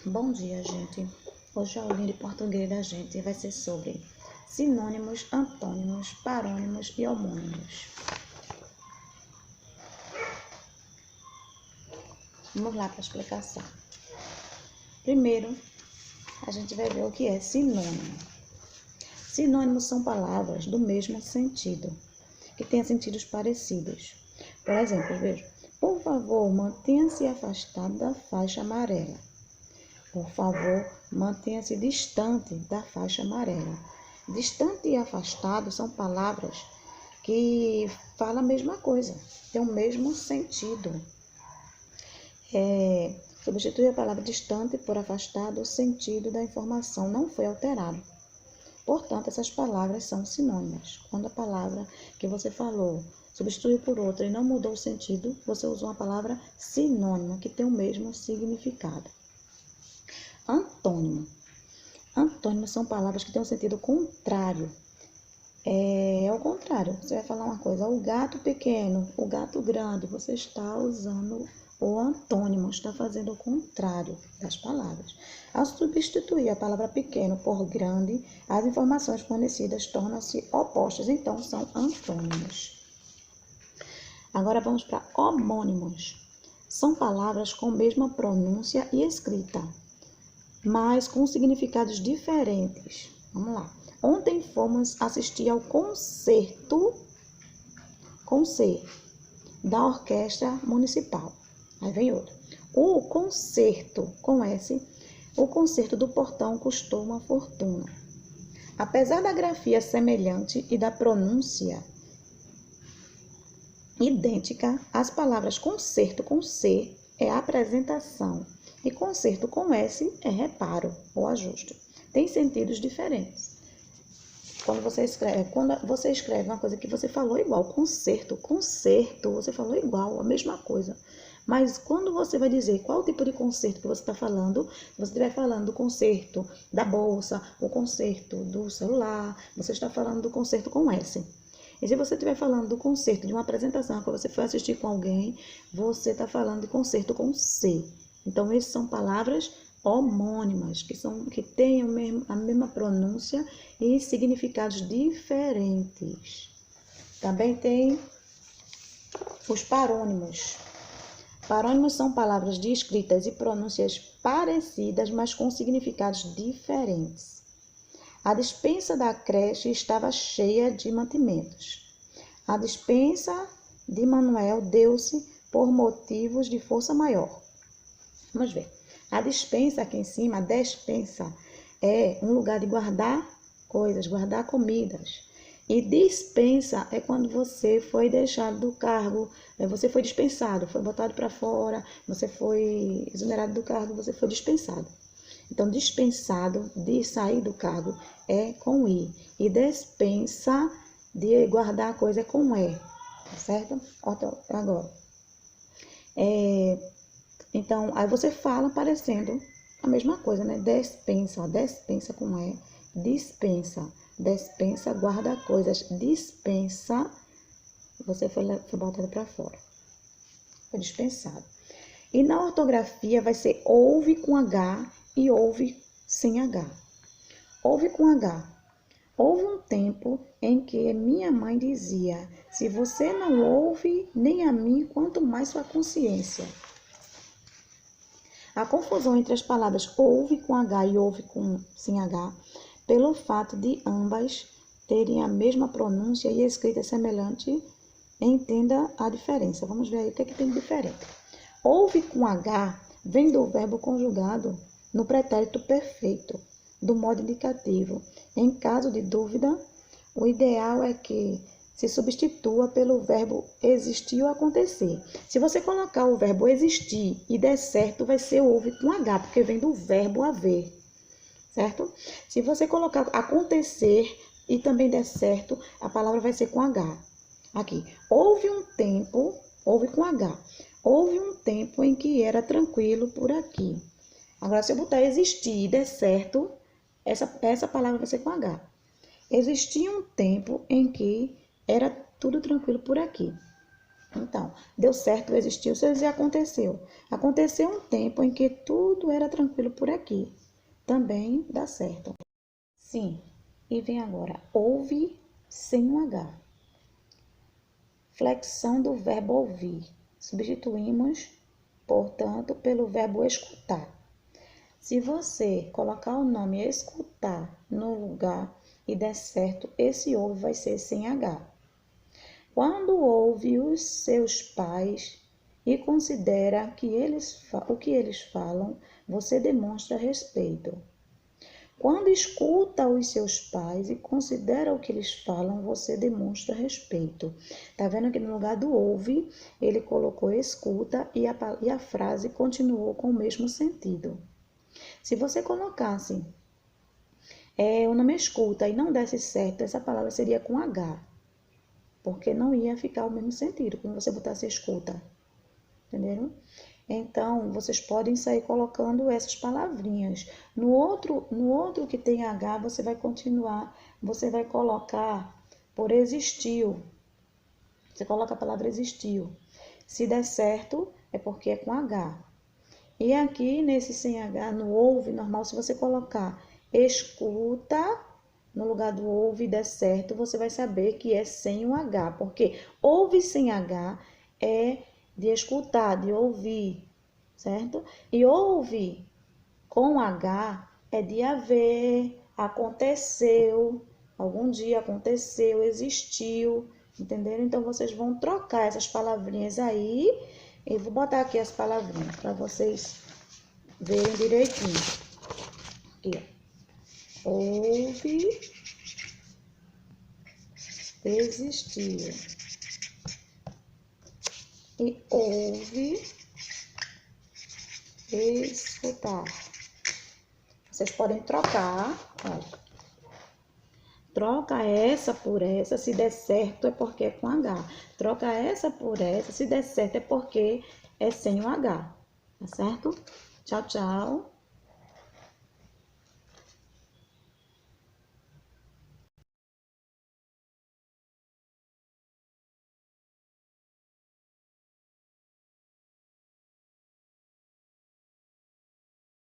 Bom dia, gente. Hoje a aulinha de português da gente vai ser sobre sinônimos, antônimos, parônimos e homônimos. Vamos lá para a explicação. Primeiro, a gente vai ver o que é sinônimo. Sinônimos são palavras do mesmo sentido, que têm sentidos parecidos. Por exemplo, veja, por favor, mantenha-se afastado da faixa amarela. Por favor, mantenha-se distante da faixa amarela. Distante e afastado são palavras que falam a mesma coisa, têm o mesmo sentido. Substitui a palavra distante por afastado, o sentido da informação não foi alterado. Portanto, essas palavras são sinônimas. Quando a palavra que você falou substituiu por outra e não mudou o sentido, você usou uma palavra sinônima, que tem o mesmo significado. Antônimo. Antônimos são palavras que têm um sentido contrário. É o contrário. Você vai falar uma coisa, o gato pequeno, o gato grande. Você está usando o antônimo, está fazendo o contrário das palavras. Ao substituir a palavra pequeno por grande, as informações fornecidas tornam-se opostas, então são antônimos. Agora vamos para homônimos. São palavras com a mesma pronúncia e escrita, mas com significados diferentes. Vamos lá. Ontem fomos assistir ao concerto da Orquestra Municipal. Aí vem outro. O concerto, com S, o concerto do portão custou uma fortuna. Apesar da grafia semelhante e da pronúncia idêntica, as palavras concerto com C é apresentação e concerto com S é reparo ou ajuste. Tem sentidos diferentes. Quando você escreve uma coisa que você falou igual, concerto, você falou igual, a mesma coisa. Mas quando você vai dizer qual tipo de concerto que você está falando, se você estiver falando do concerto da bolsa, o concerto do celular, você está falando do concerto com S. E se você estiver falando do concerto de uma apresentação que você foi assistir com alguém, você está falando de concerto com C. Então, essas são palavras homônimas, que têm a mesma pronúncia e significados diferentes. Também tem os parônimos. Parônimos são palavras de escritas e pronúncias parecidas, mas com significados diferentes. A despensa da creche estava cheia de mantimentos. A despensa de Manuel deu-se por motivos de força maior. Vamos ver. A despensa aqui em cima, a despensa, é um lugar de guardar coisas, guardar comidas. E dispensa é quando você foi deixado do cargo, você foi dispensado, foi botado para fora, você foi exonerado do cargo, você foi dispensado. Então, dispensado de sair do cargo é com I. E despensa de guardar a coisa é com E. Certo? Agora. Então, aí você fala parecendo a mesma coisa, né? Despensa com E. Despensa, guarda coisas. Dispensa, você foi botado para fora. Foi dispensado. E na ortografia vai ser ouve com H e ouve sem H. Ouve com H. Houve um tempo em que minha mãe dizia, se você não ouve nem a mim, quanto mais sua consciência. A confusão entre as palavras ouve com H e ouve sem H, pelo fato de ambas terem a mesma pronúncia e escrita semelhante, entenda a diferença. Vamos ver aí o que tem de diferente. Ouve com H vem do verbo conjugado no pretérito perfeito, do modo indicativo. Em caso de dúvida, o ideal é que se substitua pelo verbo existir ou acontecer. Se você colocar o verbo existir e der certo, vai ser ouve com H, porque vem do verbo haver, certo? Se você colocar acontecer e também der certo, a palavra vai ser com H. Aqui, houve um tempo, ouve com H. Houve um tempo em que era tranquilo por aqui. Agora, se eu botar existir e der certo, essa palavra vai ser com H. Existia um tempo em que era tudo tranquilo por aqui. Então, deu certo, existiu, isso já aconteceu. Aconteceu um tempo em que tudo era tranquilo por aqui. Também dá certo. Sim. E vem agora, houve sem um H. Flexão do verbo ouvir. Substituímos, portanto, pelo verbo escutar. Se você colocar o nome escutar no lugar e der certo, esse ouve vai ser sem H. Quando ouve os seus pais e considera que o que eles falam, você demonstra respeito. Quando escuta os seus pais e considera o que eles falam, você demonstra respeito. Tá vendo que no lugar do ouve, ele colocou escuta e a frase continuou com o mesmo sentido. Se você colocasse o nome escuta e não desse certo, essa palavra seria com H, porque não ia ficar o mesmo sentido quando você botasse escuta. Entenderam? Então, vocês podem sair colocando essas palavrinhas. No outro que tem H, você vai continuar, você vai colocar por existiu. Você coloca a palavra existiu. Se der certo, é porque é com H. E aqui, nesse sem H, no ouve, normal, se você colocar escuta no lugar do ouve e der certo, você vai saber que é sem o H, porque ouve sem H é de escutar, de ouvir, certo? E ouve com H é de haver, aconteceu, algum dia aconteceu, existiu, entenderam? Então, vocês vão trocar essas palavrinhas aí. Eu vou botar aqui as palavrinhas para vocês verem direitinho. Aqui, ó. Houve, existiu. E houve, escutar. Vocês podem trocar, olha. Troca essa por essa, se der certo é porque é com H. Troca essa por essa, se der certo é porque é sem o H. Tá certo? Tchau, tchau.